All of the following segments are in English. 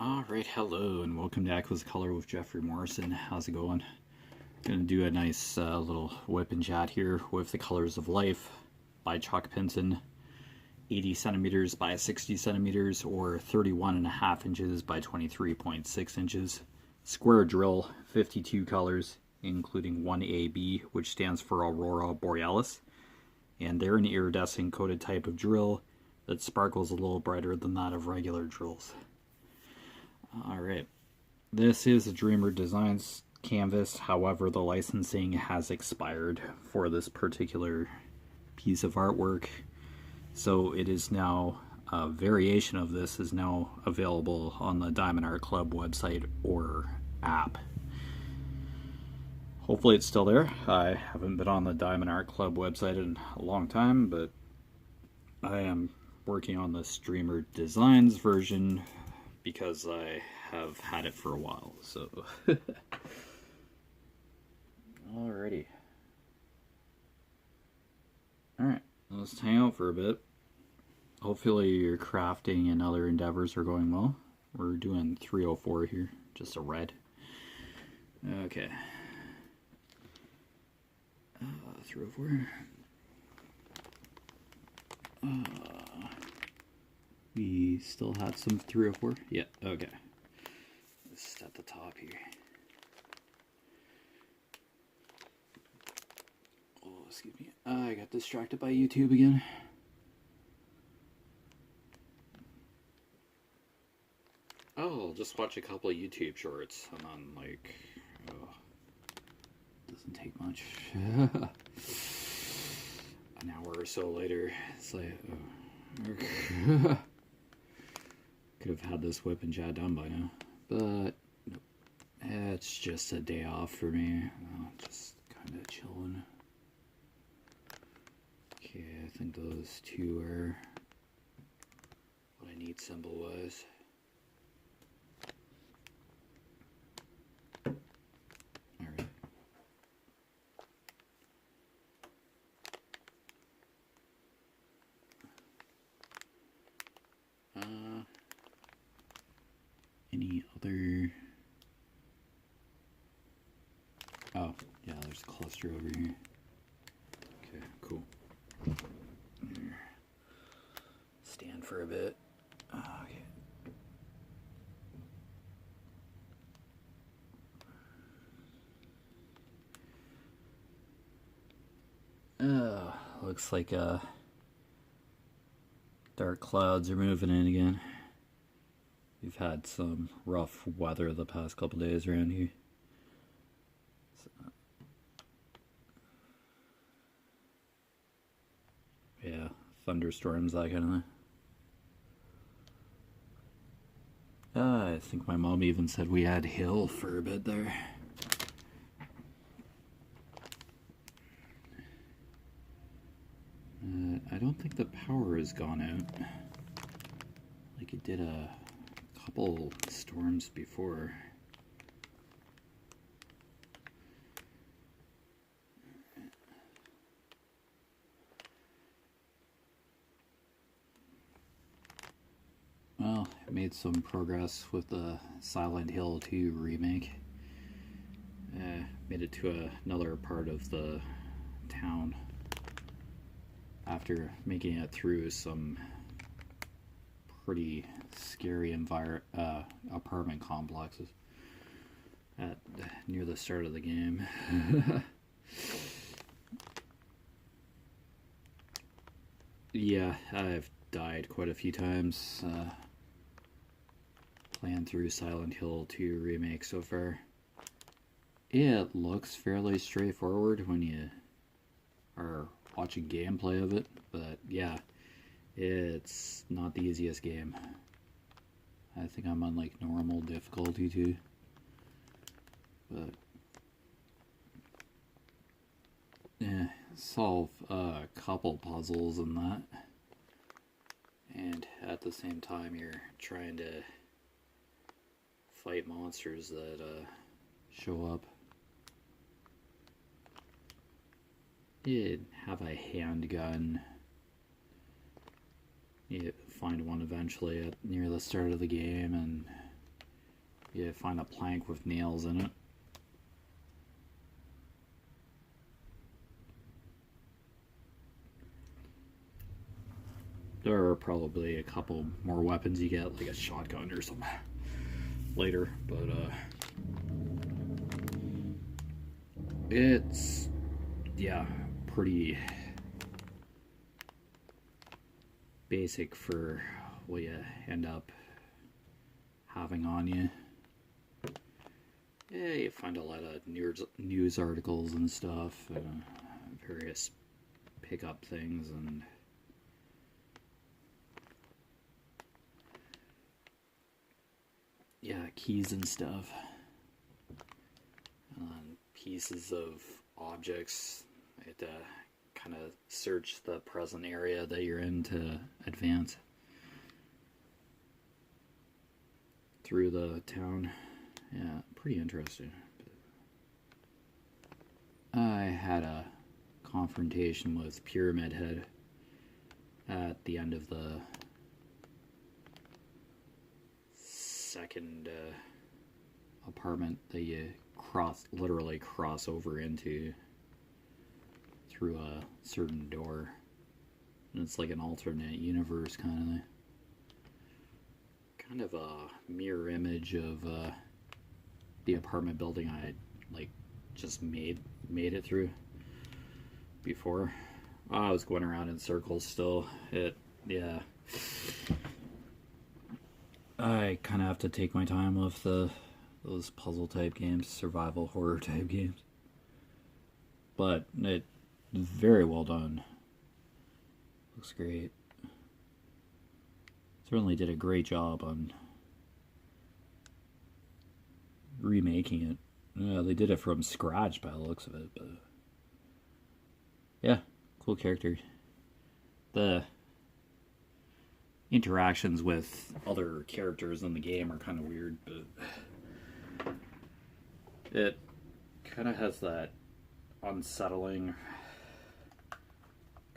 Alright, hello and welcome to Echoes Color with Jeffery Morrison. How's it going? Gonna do a nice little whip and chat here with the Colors of Life by Chuck Pinson, 80 centimeters by 60 centimeters or 31.5 inches by 23.6 inches. Square drill, 52 colors, including 1AB, which stands for Aurora Borealis. And they're an iridescent coated type of drill that sparkles a little brighter than that of regular drills. Alright, this is a Dreamer Designs canvas, however the licensing has expired for this particular piece of artwork, so it is now, a variation of this is now available on the Diamond Art Club website or app. Hopefully it's still there. I haven't been on the Diamond Art Club website in a long time, but I am working on this Dreamer Designs version because I have had it for a while, so. Alrighty. Alright, let's hang out for a bit. Hopefully your crafting and other endeavors are going well. We're doing 304 here, just a red. Okay. 304. We still had some 304? Yeah, okay. Just at the top here. Oh, excuse me. I got distracted by YouTube again. Oh, I'll just watch a couple of YouTube shorts and then, like, oh, doesn't take much. An hour or so later, it's like, oh. Could have had this whip and chat done by now, but nope. It's just a day off for me. Just kind of chilling. Okay, I think those two are what I need symbol-wise. Alright. Any other... Oh, yeah, there's a cluster over here. Okay, cool. Here. Stand for a bit. Okay. Looks like dark clouds are moving in again. We've had some rough weather the past couple days around here. So, yeah, thunderstorms, that kind of thing. I think my mom even said we had hail for a bit there. I don't think the power has gone out like it did a couple storms before. Well, I made some progress with the Silent Hill 2 remake. Made it to another part of the town after making it through some pretty scary apartment complexes near the start of the game. Yeah, I've died quite a few times playing through Silent Hill 2 remake so far. It looks fairly straightforward when you are watching gameplay of it, but yeah, it's not the easiest game. I think I'm on like normal difficulty too, but yeah, solve a couple puzzles and that, and at the same time you're trying to fight monsters that show up. You'd have a handgun. You find one eventually near the start of the game, and you find a plank with nails in it. There are probably a couple more weapons you get, like a shotgun or something later, but it's, yeah, pretty basic for what you end up having on you. Yeah, you find a lot of news articles and stuff, various pickup things, and yeah, keys and stuff, and pieces of objects. You have to kind of search the present area that you're in to advance through the town. Yeah, pretty interesting. I had a confrontation with Pyramid Head at the end of the second apartment that you literally cross over into through a certain door, and it's like an alternate universe kind of a mirror image of the apartment building I just made it through before. I was going around in circles still. Yeah. I kind of have to take my time with those puzzle type games, survival horror type games. But it very well done. Looks great. Certainly did a great job on remaking it. Yeah, they did it from scratch by the looks of it, but yeah, cool character. The interactions with other characters in the game are kind of weird, but it kind of has that unsettling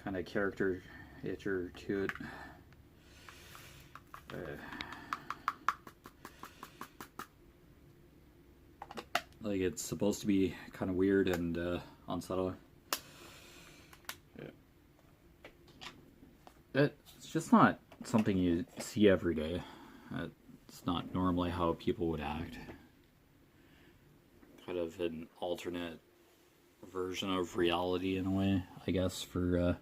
kind of character itcher to it. Like, it's supposed to be kind of weird and unsettling. Yeah. It's just not something you see every day. It's not normally how people would act. Kind of an alternate version of reality in a way, I guess, for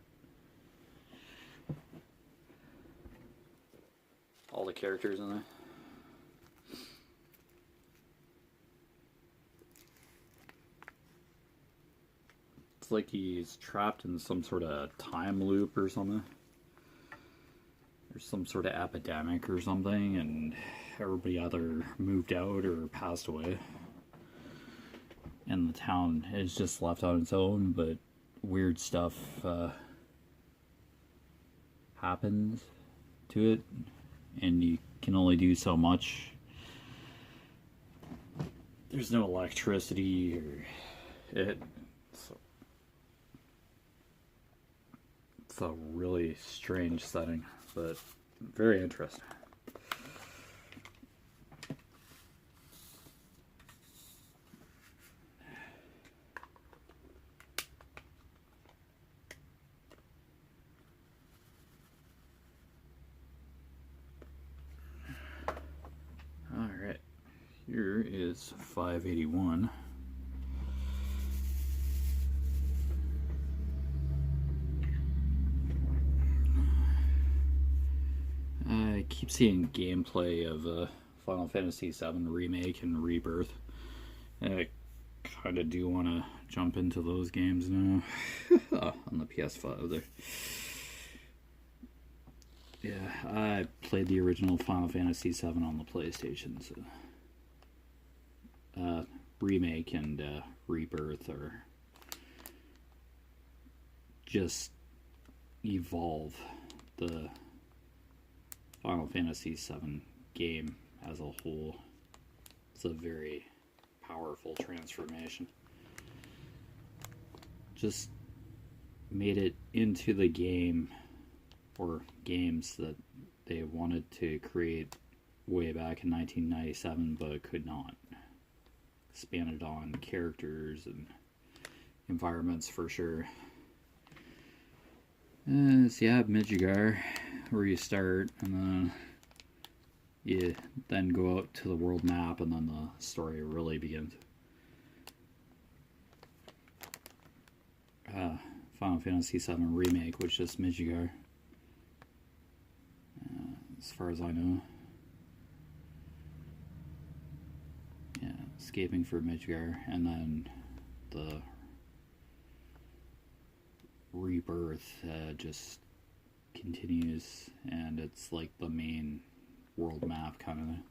all the characters in there. It's like he's trapped in some sort of time loop or something. There's some sort of epidemic or something, and everybody either moved out or passed away. And the town is just left on its own, but weird stuff happens to it, and you can only do so much. There's no electricity or so it's a really strange setting, but very interesting. Alright, here is 581. I keep seeing gameplay of Final Fantasy VII Remake and Rebirth. I kind of do want to jump into those games now. On the PS5 there. Yeah, I played the original Final Fantasy VII on the PlayStation, so Remake and Rebirth are just evolve the Final Fantasy VII game as a whole. It's a very powerful transformation. Just made it into the game or games that they wanted to create way back in 1997, but could not. Expanded on characters and environments for sure. So you have Midgar, where you start, and then you then go out to the world map, and then the story really begins. Final Fantasy VII Remake, which is Midgar, as far as I know. Yeah, escaping for Midgar, and then the rebirth just continues, and it's like the main world map kind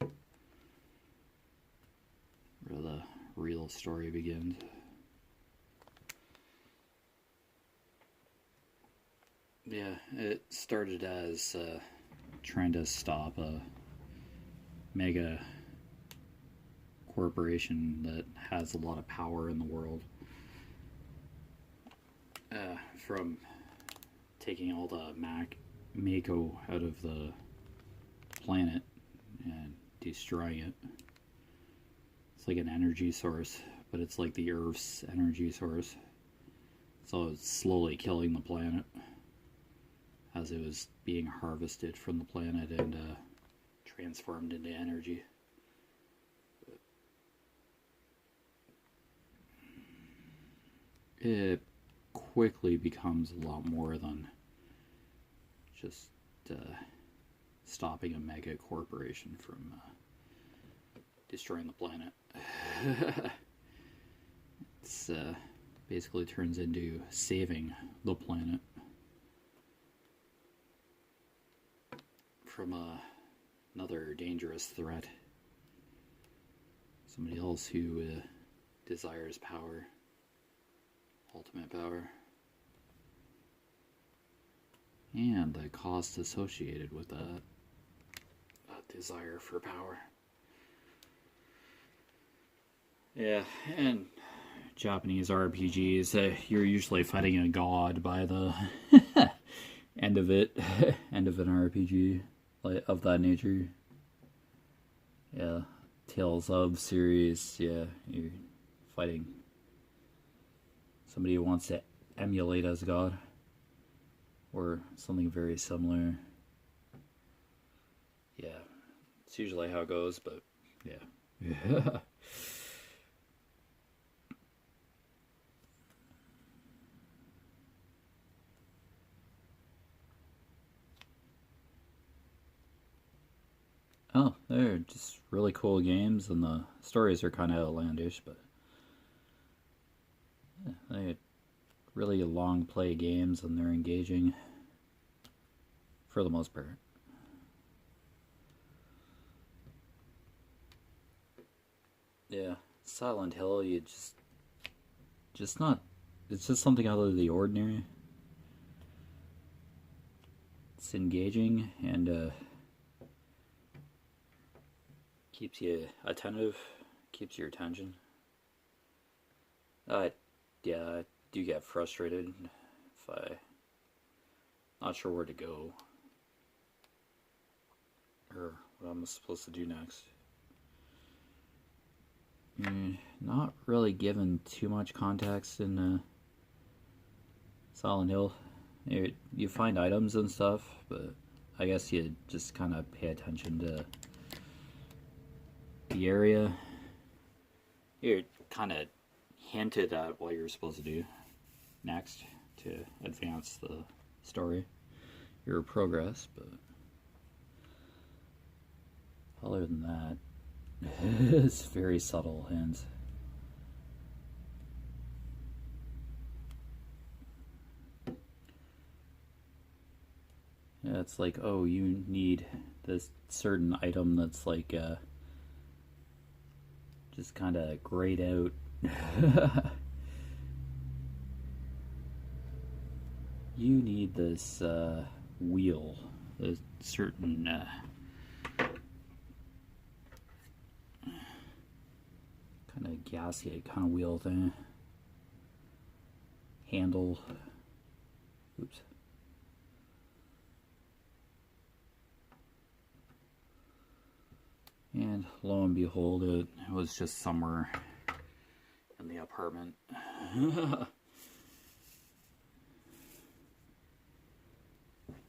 of where the real story begins. Yeah, it started as trying to stop a mega corporation that has a lot of power in the world from taking all the Mako out of the planet and destroying it. It's like an energy source, but it's like the Earth's energy source. So it's slowly killing the planet as it was being harvested from the planet and transformed into energy. It quickly becomes a lot more than just stopping a mega corporation from destroying the planet. It's basically turns into saving the planet from another dangerous threat. Somebody else who desires power. Ultimate power. And the cost associated with that desire for power. Yeah, and Japanese RPGs, you're usually fighting a god by the end of it, end of an RPG like of that nature. Yeah, Tales of series, yeah, you're fighting somebody who wants to emulate as God, or something very similar. Yeah, it's usually how it goes, but yeah. Oh, they're just really cool games, and the stories are kind of outlandish, but yeah, they're really long play games, and they're engaging for the most part. Yeah, Silent Hill, you just not, it's just something out of the ordinary. It's engaging and keeps you attentive, keeps your attention. Yeah, I do get frustrated if I'm not sure where to go or what I'm supposed to do next. Not really given too much context in Silent Hill. You find items and stuff, but I guess you just kind of pay attention to the area. You're kind of hinted at what you're supposed to do next to advance the story, your progress, but other than that, it's very subtle hints. Yeah, it's like, oh, you need this certain item that's like just kind of grayed out. You need this wheel, a certain kind of gasket kind of wheel thing. Handle. Oops. And lo and behold, it was just somewhere in the apartment.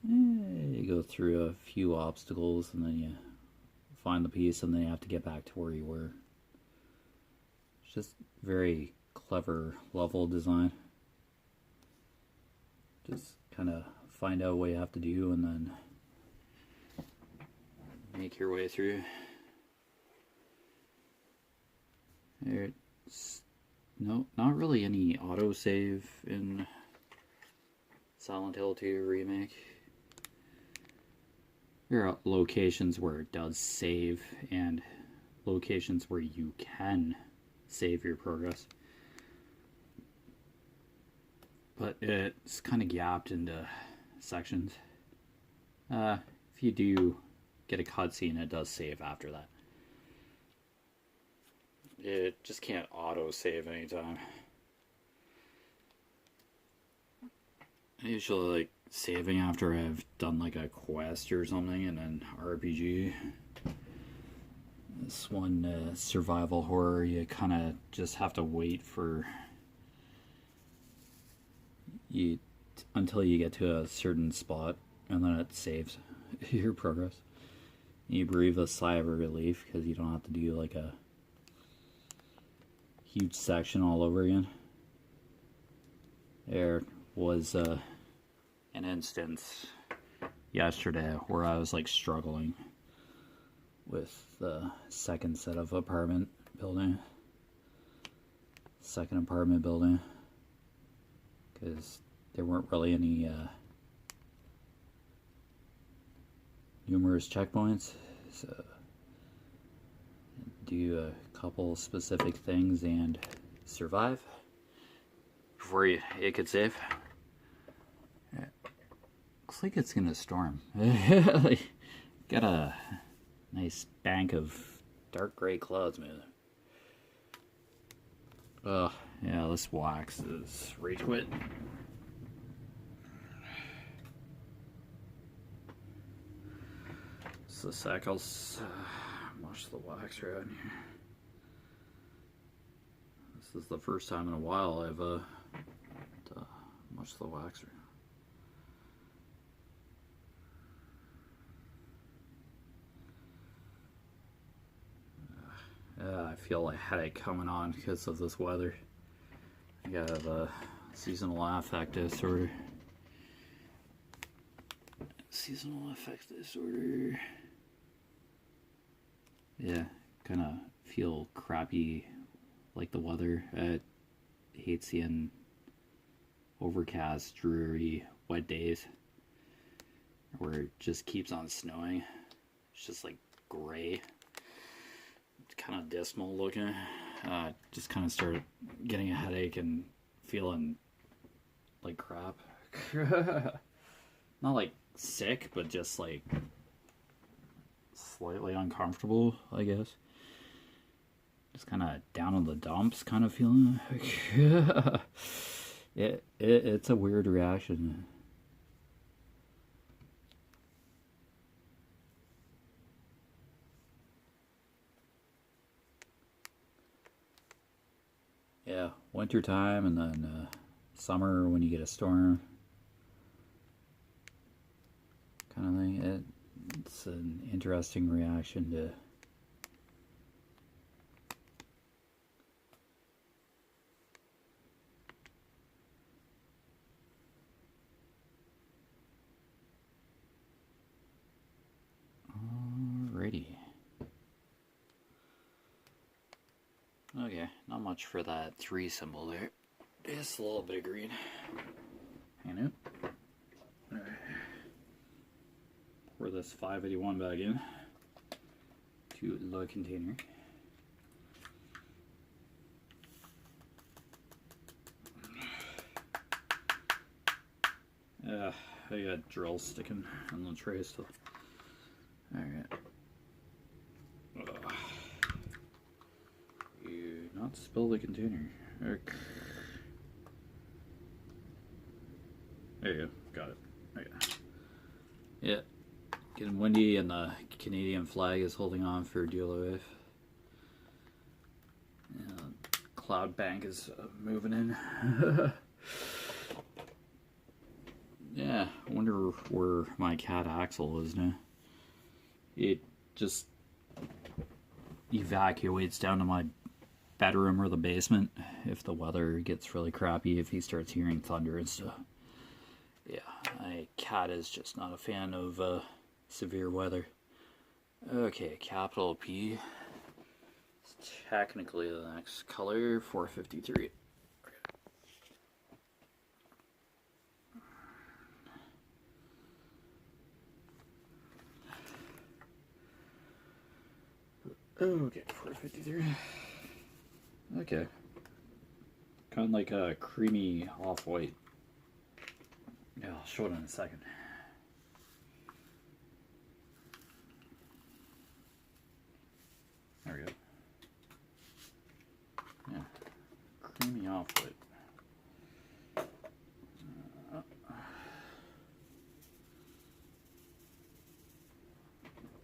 You go through a few obstacles and then you find the piece and then you have to get back to where you were. It's just very clever level design. Just kind of find out what you have to do and then make your way through. There's not really any autosave in Silent Hill 2 Remake. There are locations where it does save and locations where you can save your progress. But it's kind of gapped into sections. If you do get a cutscene, it does save after that. It just can't auto-save anytime. I usually like saving after I've done like a quest or something and then RPG. This one, survival horror, you kind of just have to wait for until you get to a certain spot and then it saves your progress. You breathe a sigh of relief because you don't have to do like a huge section all over again. There was an instance yesterday where I was like struggling with the second apartment building because there weren't really any numerous checkpoints, so do a couple specific things and survive before it could save. Looks like it's gonna storm. Got a nice bank of dark gray clouds, man. Oh, yeah, this wax is rage quit. So a sec, I'll mush the wax around here. This is the first time in a while I've mushed the wax around. I feel a headache coming on because of this weather. I got a seasonal affect disorder. Yeah, kind of feel crappy like the weather. I hate seeing overcast, dreary, wet days where it just keeps on snowing. It's just like gray. It's kind of dismal looking. Just kind of started getting a headache and feeling like crap. Not like sick, but just like slightly uncomfortable, I guess. Just kind of down in the dumps kind of feeling. It's a weird reaction. Yeah, winter time and then summer when you get a storm kind of thing. It's an interesting reaction to alrighty. Okay, not much for that 3 symbol there. Just a little bit of green. Hang it. Alright. Pour this 581 back in to the container. I got drills sticking on the tray still. Alright. You not spill the container. Okay. There you go. Got it. Okay. Yeah. Getting windy and the Canadian flag is holding on for WIP. Cloud bank is moving in. Yeah, I wonder where my cat Axel is now. It just evacuates down to my bedroom or the basement if the weather gets really crappy, if he starts hearing thunder and stuff. Yeah, my cat is just not a fan of severe weather. Okay, capital P. It's technically the next color, 453. Okay, 453. Okay. Kind of like a creamy off-white. Yeah, I'll show it in a second. There we go. Yeah, creamy off-white.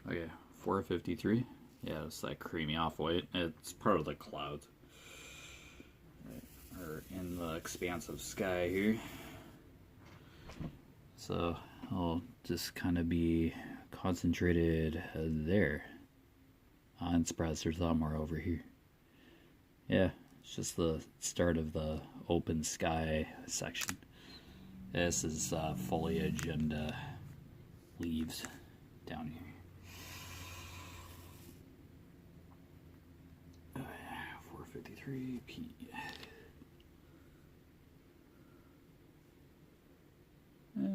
Okay, 453. Yeah, it's that creamy off-white. It's part of the clouds. Or in the expansive sky here. So I'll just kind of be concentrated there. I'm surprised there's a lot more over here. Yeah, it's just the start of the open sky section. This is foliage and leaves down here. 453 P.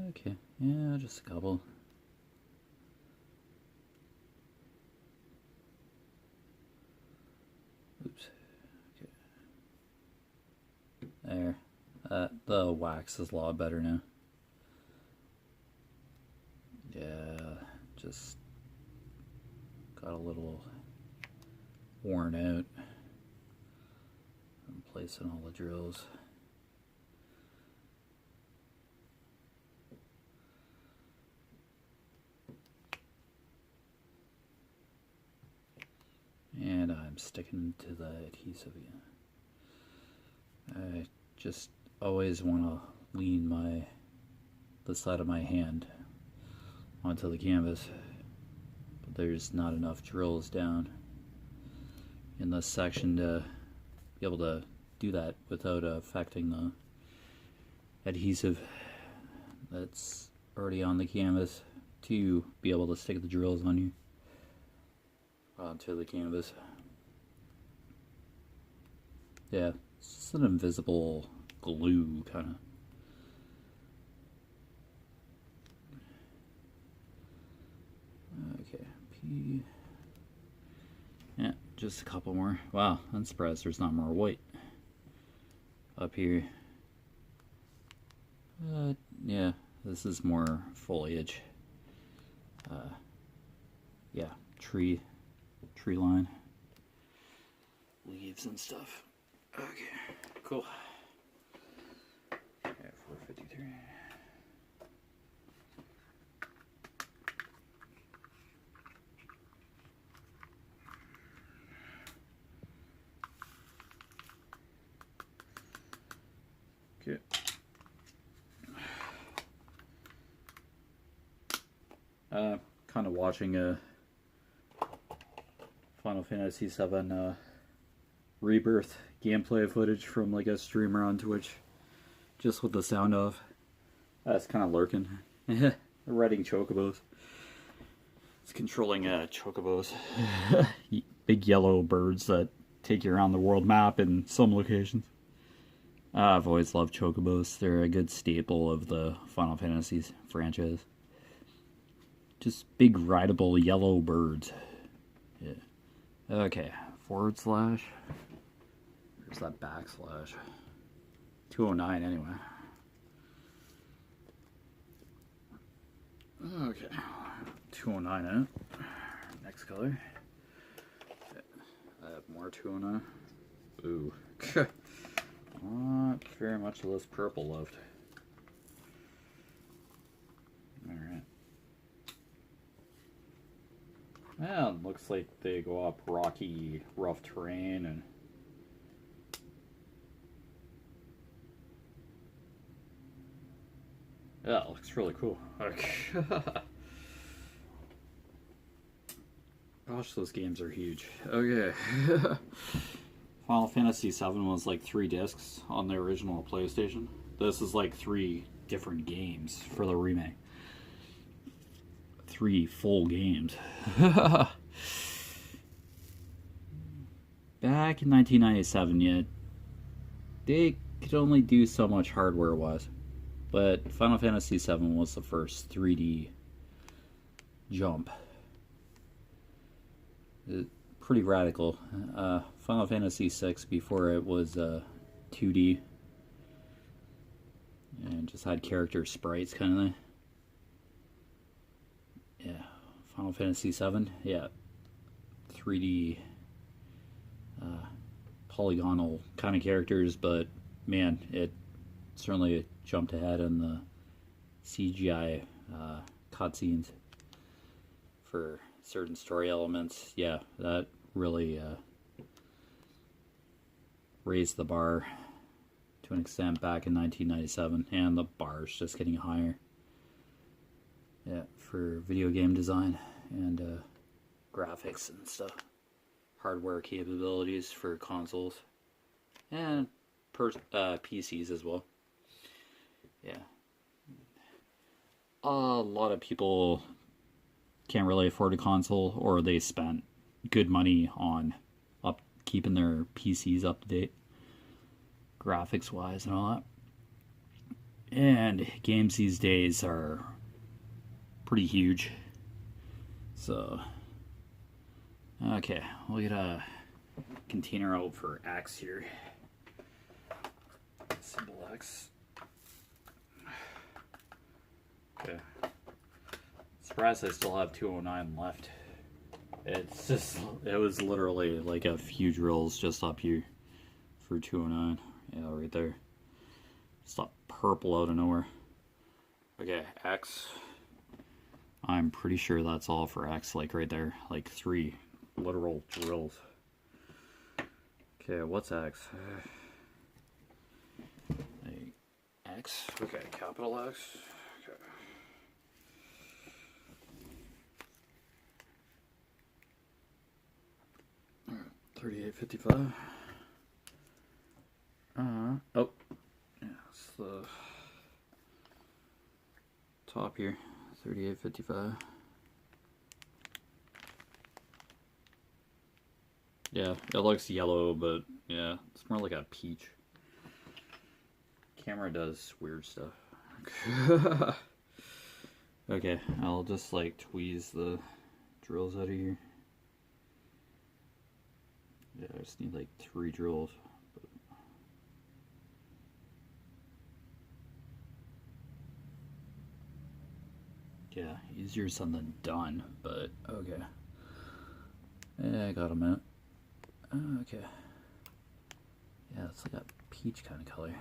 Okay, yeah, just a couple. Oops. Okay. There. The wax is a lot better now. Yeah, just got a little worn out. I'm placing all the drills. And I'm sticking to the adhesive again. I just always want to lean the side of my hand onto the canvas, but there's not enough drills down in this section to be able to do that without affecting the adhesive that's already on the canvas to be able to stick the drills on you onto the canvas. Yeah, it's just an invisible glue kind of. Okay, P. Yeah, just a couple more. Wow, I'm surprised there's not more white up here. Yeah, this is more foliage. Yeah, tree line, leaves and stuff. Okay, cool. Yeah, 453. Okay. Kind of watching a Final Fantasy VII Rebirth gameplay footage from like a streamer on Twitch, just with the sound off. That's kind of lurking. Riding chocobos. It's controlling chocobos. Big yellow birds that take you around the world map in some locations. I've always loved chocobos. They're a good staple of the Final Fantasy franchise. Just big rideable yellow birds. Yeah. Okay, / Where's that backslash? 209 anyway. Okay, 209 in it. Next color. I have more 209. Ooh. Not very much of this purple left. Alright. looks like they go up rocky, rough terrain, and yeah, it looks really cool. Okay. Gosh, those games are huge. Okay. Final Fantasy VII was like 3 discs on the original PlayStation. This is like 3 different games for the remake. 3 full games. Back in 1997, yet they could only do so much hardware-wise. But Final Fantasy VII was the first 3D jump. Pretty radical. Final Fantasy VI before it was 2D. And just had character sprites kind of thing. Yeah. Final Fantasy VII, yeah. 3D polygonal kind of characters, but man, it certainly jumped ahead in the CGI cutscenes for certain story elements. Yeah, that really raised the bar to an extent back in 1997, and the bar is just getting higher. Yeah, for video game design and graphics and stuff. Hardware capabilities for consoles and PCs as well. Yeah. A lot of people can't really afford a console, or they spent good money on keeping their PCs up to date, graphics wise and all that. And games these days are pretty huge. So, okay, we'll get a container out for X here. Symbol X. Okay. Surprised I still have 209 left. It's just, it was literally like a few drills just up here for 209. Yeah, right there. Just a purple out of nowhere. Okay, X. I'm pretty sure that's all for X, like right there. Like 3 literal drills. Okay, what's X? X? Okay, capital X. Okay. 3855. Oh, yeah, it's the top here. 3855. Yeah, it looks yellow, but yeah, it's more like a peach. Camera does weird stuff. Okay, I'll just like tweeze the drills out of here. Yeah, I just need like 3 drills. Yeah, easier said than done, but okay. Yeah, I got a minute. Okay. Yeah, it's like a peach kind of color.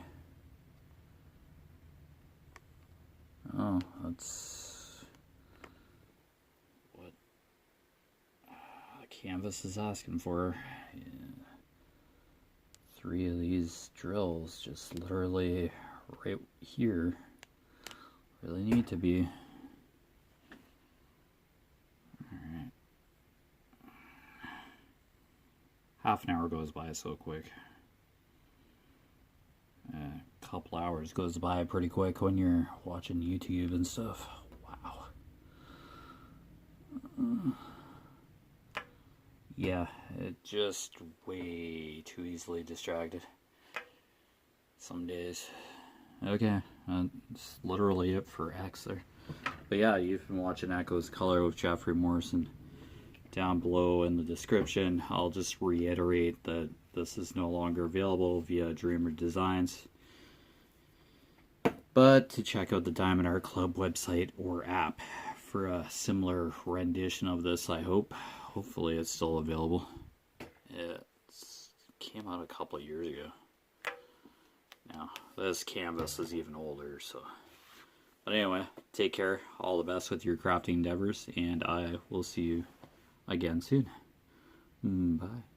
Oh, that's what the canvas is asking for. Yeah. 3 of these drills just literally right here. Really need to be. Alright. Half an hour goes by so quick. A couple hours goes by pretty quick when you're watching YouTube and stuff. Wow. Yeah, it just way too easily distracted some days. Okay, that's literally it for X there. But yeah, you've been watching Echoes Color with Jeffery Morrison. Down below in the description, I'll just reiterate that this is no longer available via Dreamer Designs. But to check out the Diamond Art Club website or app for a similar rendition of this, I hope. Hopefully it's still available. It came out a couple of years ago. Now, this canvas is even older, so. But anyway, take care. All the best with your crafting endeavors, and I will see you again soon. Bye.